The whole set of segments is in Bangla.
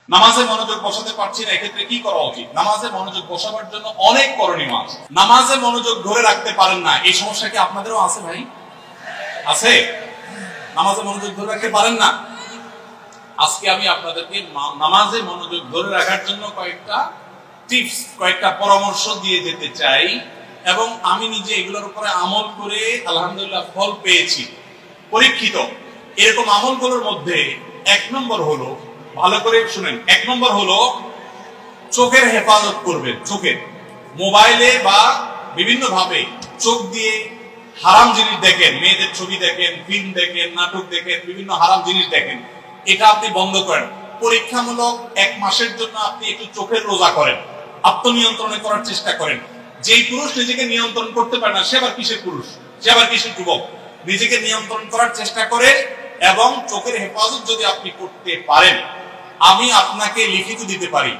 নামাজে মনোযোগ বসাতে পারছি না, এক্ষেত্রে কি করা উচিত? নামাজে মনোযোগ বসাবার জন্য অনেক করণীয় আছে। নামাজে মনোযোগ ধরে রাখতে পারেন না, এই সমস্যা কি আপনাদেরও আছে ভাই? আছে? নামাজে মনোযোগ ধরে রাখতে পারেন না? আজকে আমি আপনাদেরকে নামাজে মনোযোগ ধরে রাখার জন্য কয়েকটা টিপস, কয়েকটা পরামর্শ দিয়ে যেতে চাই, এবং আমি নিজে এগুলোর উপরে আমল করে আলহামদুলিল্লাহ ফল পেয়েছি, পরীক্ষিত। এরকম আমলগুলোর মধ্যে এক নম্বর হলো, ভালো করে শুনেন, এক নম্বর হলো চোখের হেফাজত করবেন। চোখের, মোবাইলে বা বিভিন্ন ভাবে চোখ দিয়ে হারাম জিনিস দেখেন, মেয়েদের ছবি দেখেন, ফিল্ম দেখেন, নাটক দেখেন, বিভিন্ন হারাম জিনিস দেখেন, এটা আপনি বন্ধ করেন। পরীক্ষামূলক 1 মাসের জন্য আপনি একটু চোখের রোজা করেন, আত্মনিয়ন্ত্রণে করার চেষ্টা করেন। যেই পুরুষ নিজেকে নিয়ন্ত্রণ করতে পারে না, সে আবার কিসের পুরুষ, সে আবার কিসের যুবক? নিজেকে নিয়ন্ত্রণ করার চেষ্টা করে এবং চোখের হেফাজত যদি আপনি করতে পারেন, আমি আপনাকে লিখিত দিতে পারি,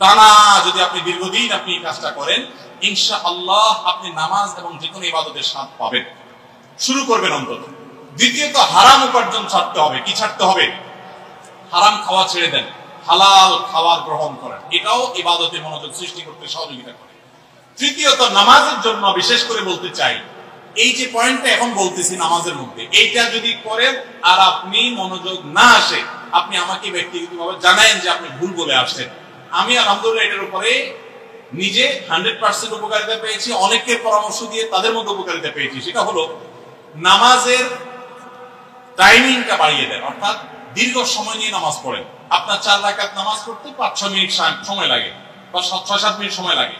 টানা যদি আপনি দীর্ঘদিন আপনি এই কাজটা করেন, ইনশাআল্লাহ আপনি নামাজ এবং যে কোনো ইবাদতের স্বাদ পাবেন। শুরু করবেন অন্তত। দ্বিতীয়ত, হারাম উপার্জন ছাড়তে হবে। কি ছাড়তে হবে? হারাম খাওয়া ছেড়ে দেন, হালাল খাবার গ্রহণ করেন, এটাও ইবাদতে মনোযোগ সৃষ্টি করতে সহযোগিতা করে। তৃতীয়ত, নামাজের জন্য বিশেষ করে বলতে চাই, এই যে পয়েন্টটা এখন বলতেছি নামাজের মধ্যে, এইটা যদি করেন আর আপনি মনোযোগ না আসে, আপনি আমাকে ব্যক্তিগতভাবে জানায়েন যে আপনি ভুল বলে আসছেন। আমি আলহামদুলিল্লাহ এটার উপরে নিজে 100% উপকারিতা পেয়েছি, অনেকের পরামর্শ দিয়ে তাদের মধ্যে উপকারিতা পেয়েছি। সেটা হলো নামাজের টাইমিংটা বাড়িয়ে দেন, অর্থাৎ দীর্ঘ সময় নিয়ে নামাজ পড়েন। আপনার 4 রাকাত নামাজ পড়তে 5-6 মিনিট সময় লাগে বা 6-7 মিনিট সময় লাগে,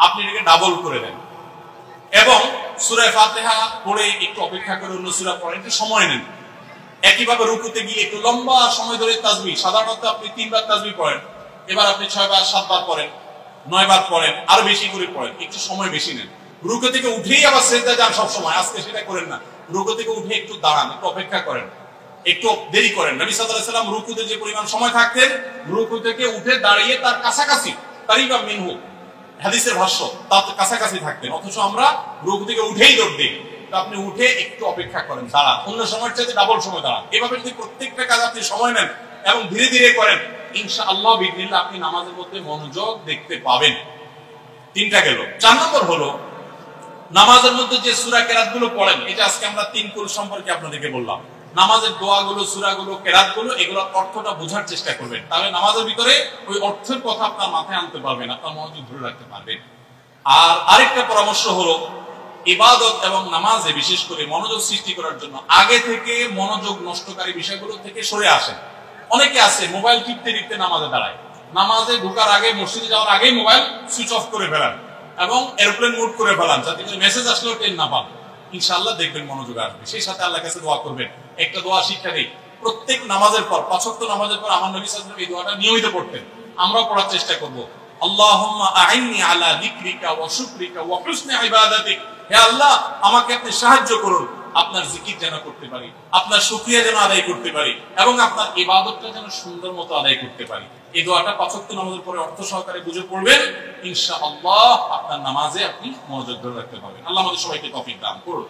আপনি এটাকে ডাবল করে দেন এবং সূরা ফাতিহা পড়ে একটু অপেক্ষা করে অন্য সূরা পড়েন, একটু সময় নেন। একইভাবে রুকুতে গিয়ে একটু লম্বা সময় ধরে তাসবিহ, সাধারণত আপনি 3 বার তাসবিহ পড়েন, এবার আপনি 6 বার 7 বার পড়েন, 9 বার পড়েন, আরো বেশি করে পড়েন, একটু সময় বেশি নেন। রুকু থেকে উঠেই আবার সিজদা যান সব সময়, আজকে সেটা করেন না। রুকু থেকে উঠে একটু দাঁড়ান, একটু অপেক্ষা করেন, একটু দেরি করেন। নবী সাল্লাল্লাহু আলাইহি ওয়াসাল্লাম রুকুতে যে পরিমাণ সময় থাকতেন, রুকু থেকে উঠে দাঁড়িয়ে তার কাছাকাছি, তারিবা মিনহু হাদিসের ভাষ্য, তার কাছাকাছি থাকতেন, অথচ আমরা রুকু থেকে উঠেই দৌড় দিই। তো আপনি উঠে একটু অপেক্ষা করেন, দাঁড়ান, অন্য সময়ের চাইতে ডাবল সময় দাঁড়ান। এভাবে যদি প্রত্যেকটা কাজ আপনি সময় নেন এবং ধীরে ধীরে করেন, ইনশাআল্লাহ বিইذনিল্লাহ আপনি নামাজের মধ্যে মনোযোগ দেখতে পাবেন। 3টা গেল। 4 নম্বর হলো নামাজের মধ্যে যে সূরা কেরাতগুলো পড়েন, এটা আজকে আমরা 3 কুল সম্পর্কে আপনাদেরকে বললাম। নামাজের দোয়াগুলো, সূরাগুলো, কেরাতগুলো, এগুলোর অর্থটা বোঝার চেষ্টা করবেন, তাহলে নামাজের ভিতরে ওই অর্থের কথা আপনার মাথায় আনতে পারবেন, আপনার মনোযোগ ধরে রাখতে পারবেন। আর আরেকটা পরামর্শ হলো, ইবাদত এবং নামাজে বিশেষ করে মনোযোগ সৃষ্টি করার জন্য আগে থেকে মনোযোগ নষ্টকারী বিষয়গুলো থেকে সরে আসেন। অনেকে আছে মোবাইল টিপতে টিপতে নামাজে দাঁড়ায়, নামাজে ঢোকার আগে, মসজিদে যাওয়ার আগেই মোবাইল সুইচ অফ করে ফেলান এবং এরোপ্লেন মোড করে ফেলান, যাতে করে মেসেজ আসলেও টেন না পান। ইনশাআল্লাহ দেখবেন মনোযোগ আসবে। সেই সাথে আল্লাহর কাছে দোয়া করবেন। একটা দোয়া শিক্ষা দেই, প্রত্যেক নামাজের পর, 5 ওয়াক্ত নামাজের পর আমার নবী সাল্লাল্লাহু আলাইহি ওয়াসাল্লাম এই দোয়াটা নিয়মিত পড়তেন, আমরাও পড়ার চেষ্টা করব। আল্লাহুম্মা আইন্নি আলা যিকরিকা ওয়া শুকরিকা ওয়া হুসনি ইবাদাতিক, হে আল্লাহ আমাকে আপনি সাহায্য করুন, আপনার জিকির যেন করতে পারি, আপনার শুকরিয়া যেন আদায় করতে পারি এবং আপনার ইবাদতটা যেন সুন্দর মতো আদায় করতে পারি। এই দোয়াটা 5 ওয়াক্ত নামাজের পরে অর্থ সহকারে বুঝে পড়বেন, ইনশাআল্লাহ আপনার নামাজে আপনি মনোযোগ ধরে রাখতে পারবেন। আল্লাহ আমাদের সবাইকে তৌফিক দান করুন।